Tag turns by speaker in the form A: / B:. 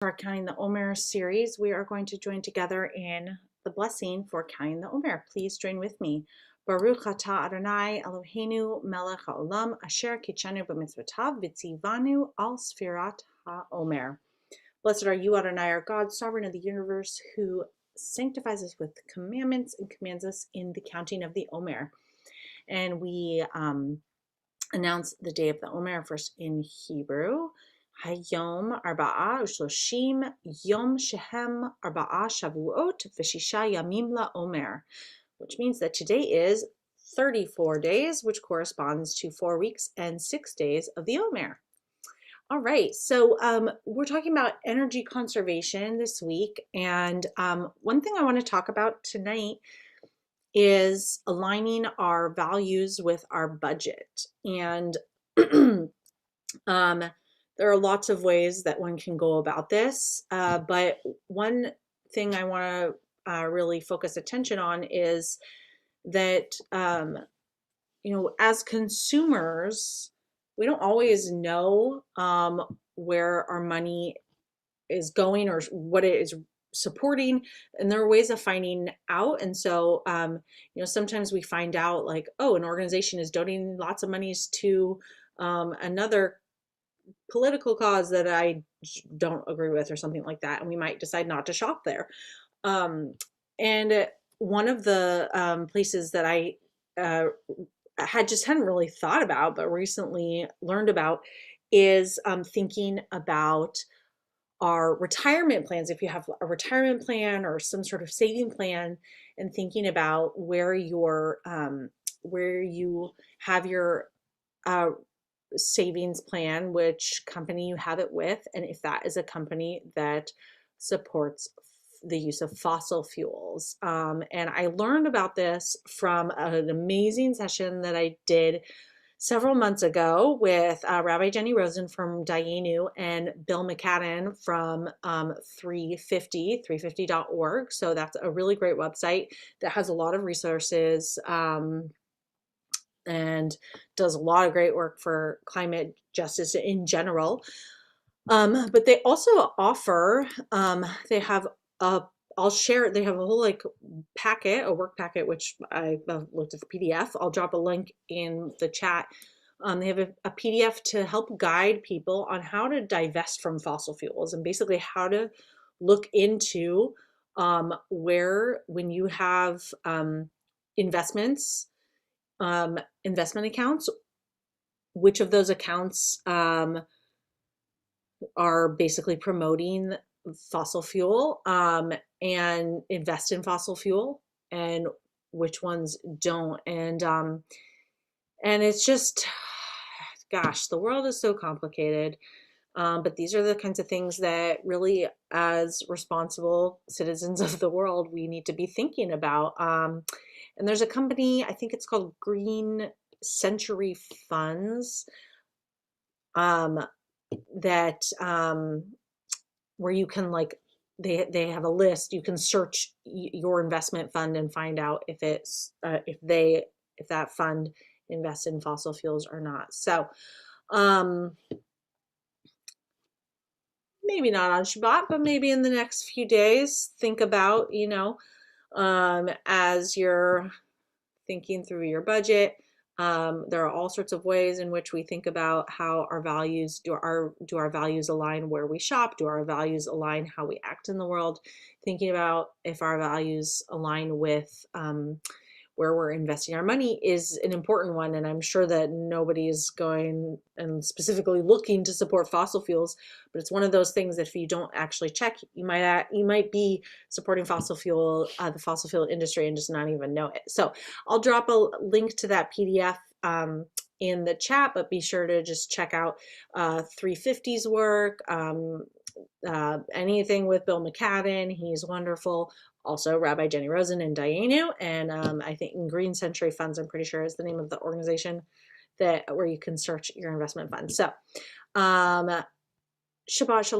A: Our Counting the Omer series, we are going to join together in the blessing for Counting the Omer. Please join with me. Baruch atah Adonai Eloheinu melech haolam asher kitshanu b'mitzvotav v'tzivanu al sfirat haomer. Blessed are you, Adonai, our God, sovereign of the universe, who sanctifies us with commandments and commands us in the counting of the Omer. And we announce the day of the Omer first in Hebrew. Hayom arba'a u'shloshim yom shehem arba'a shavuot v'shisha yamim la'omer, which means that today is 34 days, which corresponds to 4 weeks and 6 days of the Omer. All right, so we're talking about energy conservation this week, and one thing I want to talk about tonight is aligning our values with our budget. And there are lots of ways that one can go about this, but one thing I want to really focus attention on is that, as consumers, we don't always know where our money is going or what it is supporting, and there are ways of finding out. And so sometimes we find out like, oh, an organization is donating lots of monies to another political cause that I don't agree with or something like that, and we might decide not to shop there. And one of the places that I hadn't really thought about but recently learned about is thinking about our retirement plans. If you have a retirement plan or some sort of saving plan, and thinking about where you have your savings plan, which company you have it with, and if that is a company that supports the use of fossil fuels. And I learned about this from an amazing session that I did several months ago with Rabbi Jenny Rosen from Dayenu and Bill McCadden from 350.org. So that's a really great website that has a lot of resources and does a lot of great work for climate justice in general. But they also offer, they have a they have a whole a work packet, which I looked at the PDF. I'll drop a link in the chat. They have a PDF to help guide people on how to divest from fossil fuels, and basically how to look into when you have investment accounts, which of those accounts are basically promoting fossil fuel and invest in fossil fuel, and which ones don't. And it's just, gosh, the world is so complicated. But these are the kinds of things that really, as responsible citizens of the world, we need to be thinking about. And there's a company, I think it's called Green Century Funds, that where you can they have a list. You can search your investment fund and find out if it's if that fund invests in fossil fuels or not. So maybe not on Shabbat, but maybe in the next few days, think about, as you're thinking through your budget. There are all sorts of ways in which we think about how our values do our values align where we shop? Do our values align how we act in the world? Thinking about if our values align with where we're investing our money is an important one. And I'm sure that nobody is going and specifically looking to support fossil fuels, but it's one of those things that if you don't actually check, you might be supporting the fossil fuel industry and just not even know it. So I'll drop a link to that PDF in the chat, but be sure to just check out 350's work, anything with Bill McCadden. He's wonderful. Also Rabbi Jenny Rosen and Dayenu, and I think Green Century Funds, I'm pretty sure, is the name of the organization where you can search your investment fund. So Shabbat Shalom.